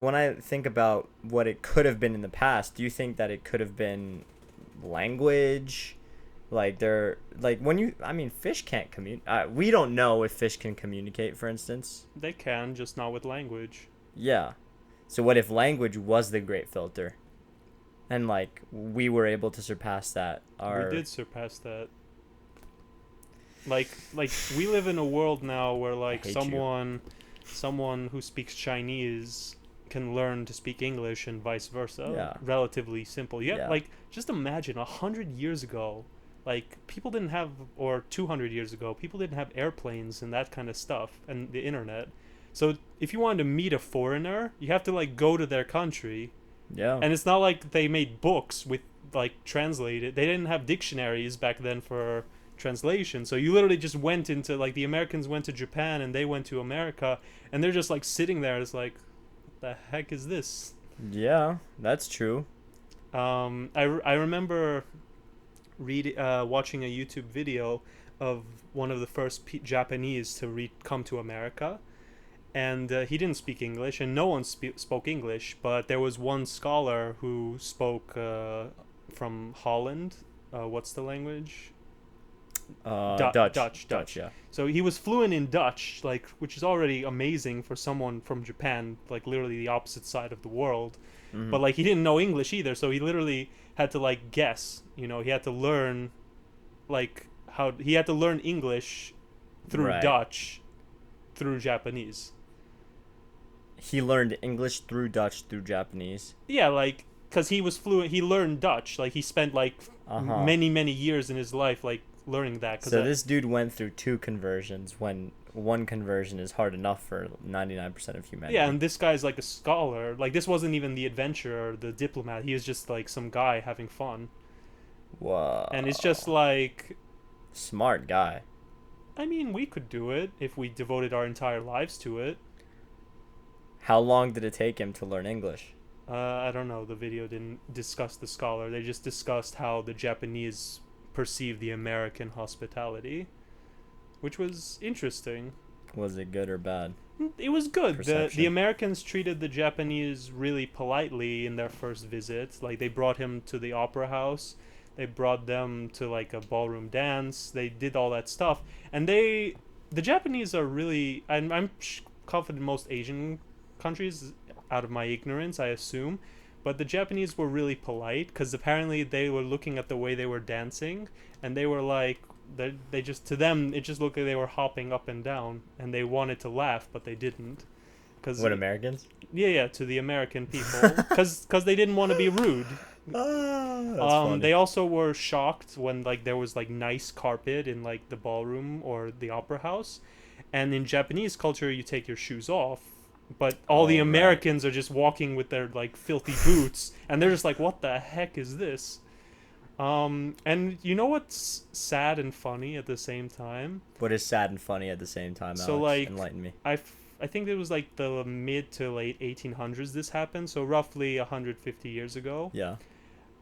when I think about what it could have been in the past, do you think that it could have been language? Like they're like when you I mean fish can't communicate. We don't know if fish can communicate, for instance. They can, just not with language. Yeah. So what if language was the great filter and like we were able to surpass that? We Our did surpass that. Like we live in a world now where I like hate you. someone who speaks Chinese can learn to speak English and vice versa. Yeah. Relatively simple. Yeah, Yeah. like just imagine 100 years ago, like people didn't have, or 200 years ago, people didn't have airplanes and that kind of stuff and the internet. So if you wanted to meet a foreigner, you have to like go to their country, Yeah. and it's not like they made books with like translated. They didn't have dictionaries back then for translation. So you literally just went into, like, the Americans went to Japan and they went to America, and they're just like sitting there. It's like, what the heck is this? Yeah, that's true. I remember watching a YouTube video of one of the first Japanese to come to America, and he didn't speak English, and no one spoke English, but there was one scholar who spoke from Holland. What's the language? Dutch. Dutch, Dutch, Dutch. yeah. So he was fluent in Dutch, like, which is already amazing for someone from Japan, like literally the opposite side of the world. But Mhm. like he didn't know English either, so he literally had to like guess. He had to learn, like, how he had to learn English through Right. Dutch, through Japanese. He learned English through Dutch through Japanese. Yeah, like, because he was fluent. He learned Dutch. Like he spent like Uh-huh. many years in his life like learning that. Because So this dude went through two conversions when one conversion is hard enough for 99% of yeah, humanity. and this guy's like a scholar. Like, this wasn't even the adventurer, the diplomat. He was just like some guy having fun. And it's just Whoa. like, Smart guy. I mean, we could do it if we devoted our entire lives to it. How long did it take him to learn English? I don't know. The video didn't discuss the scholar. They just discussed how the Japanese perceive the American hospitality, which was interesting. Was it good or bad? It was good. The Perception. Americans treated the Japanese really politely in their first visit. Like, they brought him to the opera house. They brought them to like a ballroom dance. They did all that stuff. And the Japanese are really, I'm confident most Asian countries, out of my ignorance, I assume, but the Japanese were really polite because apparently they were looking at the way they were dancing, and they were like, they just, to them it just looked like they were hopping up and down, and they wanted to laugh but they didn't, because, What, Americans? yeah, to the American people, because they didn't want to be rude. Ah, that's funny. They also were shocked when like there was like nice carpet in like the ballroom or the opera house, and in Japanese culture you take your shoes off, but all the Oh, right. Americans are just walking with their like filthy boots, and they're just like, what the heck is this? And you know what's sad and funny at the same time? What is sad and funny at the same time, So Alex? like, Enlighten me. I think it was like the mid to late 1800s this happened, so roughly 150 years ago. Yeah.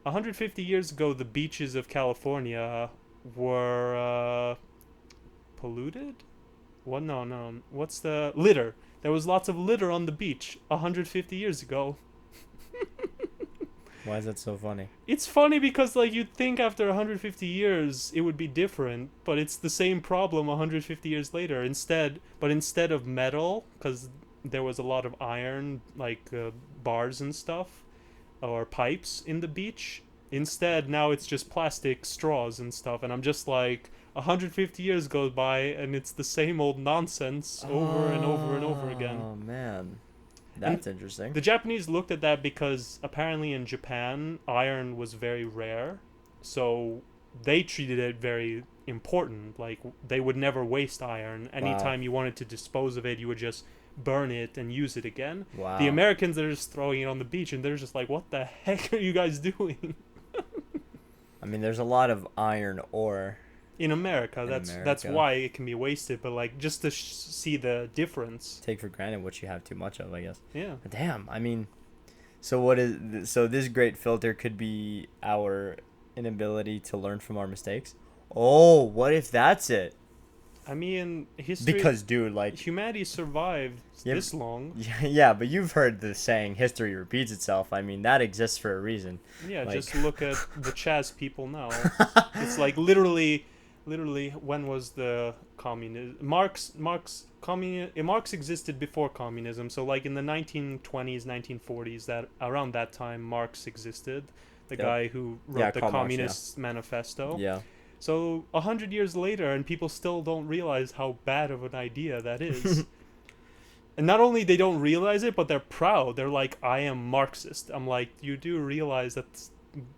150 years ago, the beaches of California were polluted. What? No, no. What's the litter? There was lots of litter on the beach 150 years ago. Why is that so funny? It's funny because like you'd think after 150 years it would be different, but it's the same problem 150 years later. Instead of metal, because there was a lot of iron, like bars and stuff, or pipes in the beach. Instead, now it's just plastic straws and stuff, and I'm just like, 150 years goes by and it's the same old nonsense over and over and over again. Oh, man. And That's interesting. the Japanese looked at that because apparently in Japan iron was very rare, so they treated it very important. Like, they would never waste iron. Wow. Anytime you wanted to dispose of it, you would just burn it and use it again. The Wow. Americans are just throwing it on the beach, and they're just like, "What the heck are you guys doing?" I mean, there's a lot of iron ore In America, in that's America. why it can be wasted. But like, just to see the difference, Take for granted what you have too much of, I guess. yeah. Damn. I mean, so this great filter could be our inability to learn from our mistakes? Oh, what if that's it? I mean, history. Because, dude, like, Humanity survived Yeah, this long. yeah, but you've heard the saying "history repeats itself." I mean, that exists for a reason. Yeah, Like, just look at the Chaz people now. It's like literally, when was the communism? Marx existed before communism. So like in the 1920s, 1940s, that around that time, Marx existed, the Yep. guy who wrote Yeah, the Karl Marx, Communist Manifesto. yeah. So 100 years later, and people still don't realize how bad of an idea that is. And not only they don't realize it, but they're proud. They're like, I am Marxist. I'm like, you do realize that's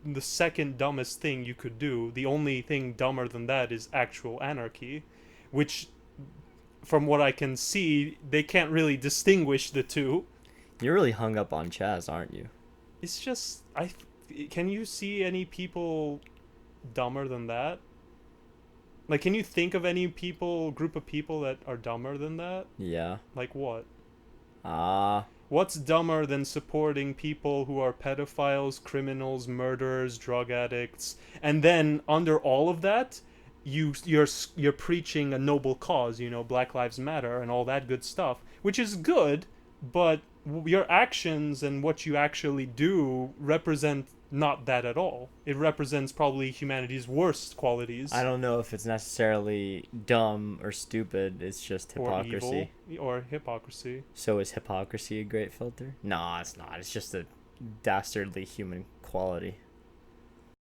the second dumbest thing you could do. The only thing dumber than that is actual anarchy, which, from what I can see, they can't really distinguish the two. You're really hung up on Chaz, aren't you? It's just, can you see any people dumber than that? Like, can you think of any group of people that are dumber than that? Yeah. Like what? Ah. What's dumber than supporting people who are pedophiles, criminals, murderers, drug addicts, and then under all of that, you're preaching a noble cause, Black Lives Matter and all that good stuff, which is good, but your actions and what you actually do represent not that at all. It represents probably humanity's worst qualities. I don't know if it's necessarily dumb or stupid. It's just hypocrisy. Or evil, or hypocrisy. So is hypocrisy a great filter? No, it's not. It's just a dastardly human quality.